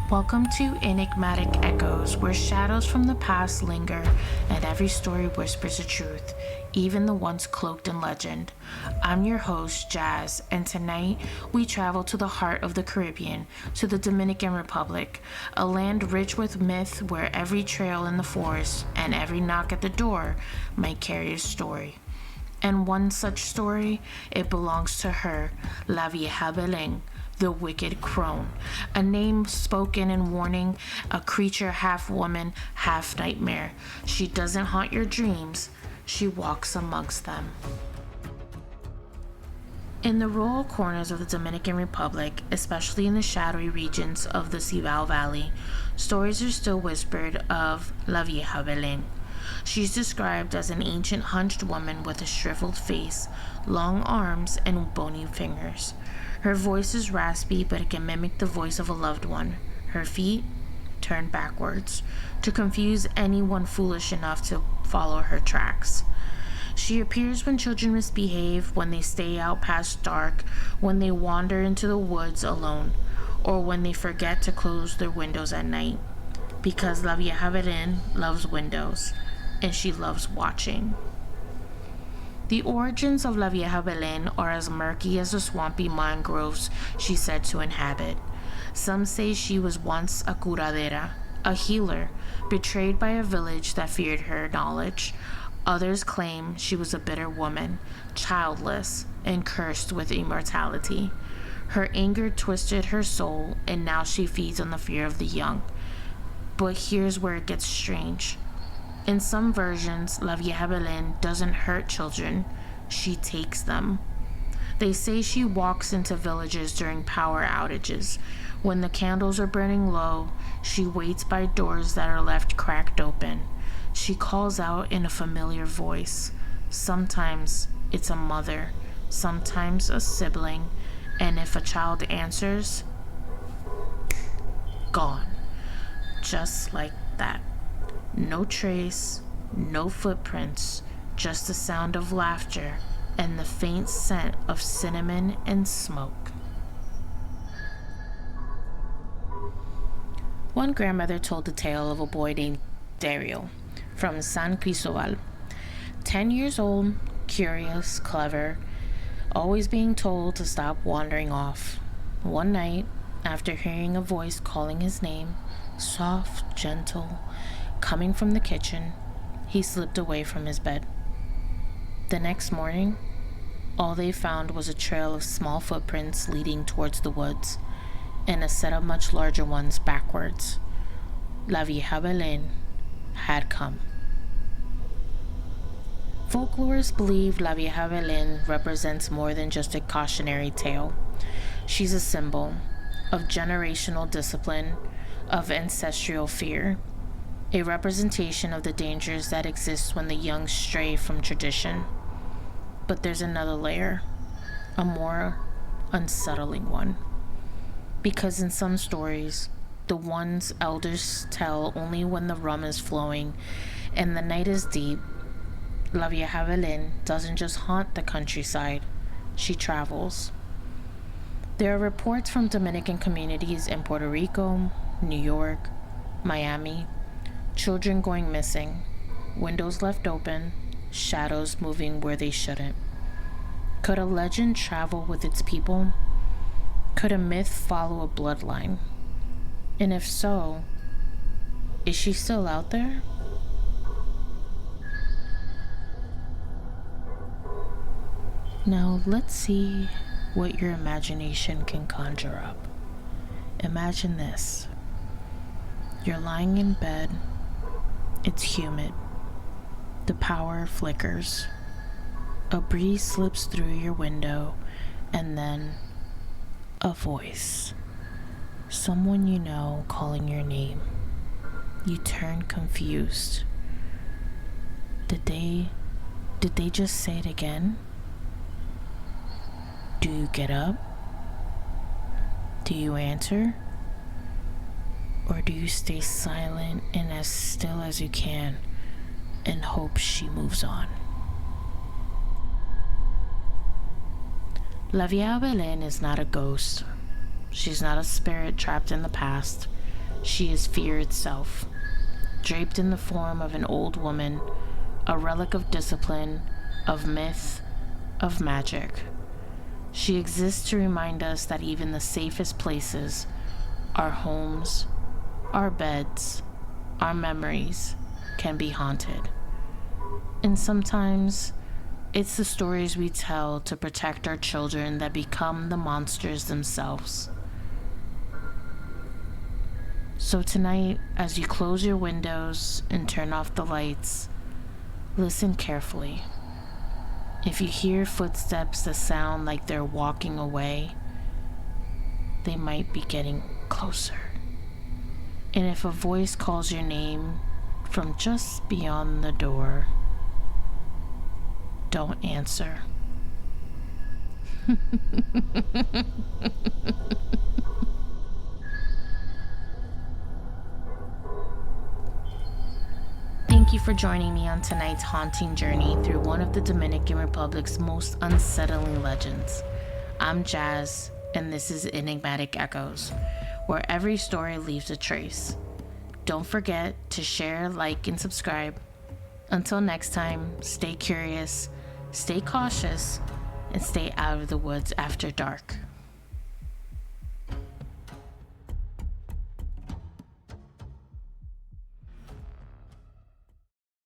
Welcome to Enigmatic Echoez, where shadows from the past linger and every story whispers the truth, even the ones cloaked in legend. I'm your host, Jazz, and tonight we travel to the heart of the Caribbean, to the Dominican Republic, a land rich with myth where every trail in the forest and every knock at the door might carry a story. And one such story, it belongs to her, La Vieja Belen, the wicked crone, a name spoken in warning, a creature half woman, half nightmare. She doesn't haunt your dreams, she walks amongst them. In the rural corners of the Dominican Republic, especially in the shadowy regions of the Cibao Valley, stories are still whispered of La Vieja Belen. She's described as an ancient hunched woman with a shriveled face, long arms, and bony fingers. Her voice is raspy, but it can mimic the voice of a loved one. Her feet turn backwards to confuse anyone foolish enough to follow her tracks. She appears when children misbehave, when they stay out past dark, when they wander into the woods alone, or when they forget to close their windows at night. Because La Vieja Belen loves windows, and she loves watching. The origins of La Vieja Belen are as murky as the swampy mangroves she said to inhabit. Some say she was once a curadera, a healer, betrayed by a village that feared her knowledge. Others claim she was a bitter woman, childless, and cursed with immortality. Her anger twisted her soul, and now she feeds on the fear of the young. But here's where it gets strange. In some versions, La Vieja Belen doesn't hurt children, she takes them. They say she walks into villages during power outages. When the candles are burning low, she waits by doors that are left cracked open. She calls out in a familiar voice. Sometimes it's a mother, sometimes a sibling, and if a child answers, gone. Just like that. No trace, no footprints, just the sound of laughter and the faint scent of cinnamon and smoke. One grandmother told the tale of a boy named Dario from San Cristobal. 10 years old, curious, clever, always being told to stop wandering off. One night, after hearing a voice calling his name, soft, gentle, coming from the kitchen, he slipped away from his bed. The next morning, all they found was a trail of small footprints leading towards the woods, and a set of much larger ones backwards. La Vieja Belen had come. Folklorists believe La Vieja Belen represents more than just a cautionary tale. She's a symbol of generational discipline, of ancestral fear, a representation of the dangers that exist when the young stray from tradition. But there's another layer, a more unsettling one. Because in some stories, the ones elders tell only when the rum is flowing and the night is deep, La Vieja Belen doesn't just haunt the countryside, she travels. There are reports from Dominican communities in Puerto Rico, New York, Miami, children going missing, windows left open, shadows moving where they shouldn't. Could a legend travel with its people? Could a myth follow a bloodline? And if so, is she still out there? Now let's see what your imagination can conjure up. Imagine this. You're lying in bed. It's humid. The power flickers. A breeze slips through your window, and then a voice. Someone you know calling your name. You turn confused. Did they just say it again? Do you get up? Do you answer? Or do you stay silent and as still as you can and hope she moves on? La Vieja Belen is not a ghost. She's not a spirit trapped in the past. She is fear itself, draped in the form of an old woman, a relic of discipline, of myth, of magic. She exists to remind us that even the safest places, our homes, our beds, our memories, can be haunted. And sometimes it's the stories we tell to protect our children that become the monsters themselves. So tonight, as you close your windows and turn off the lights, listen carefully. If you hear footsteps that sound like they're walking away, they might be getting closer. And if a voice calls your name from just beyond the door, don't answer. Thank you for joining me on tonight's haunting journey through one of the Dominican Republic's most unsettling legends. I'm Jazz, and this is Enigmatic Echoes, where every story leaves a trace. Don't forget to share, like, and subscribe. Until next time, stay curious, stay cautious, and stay out of the woods after dark.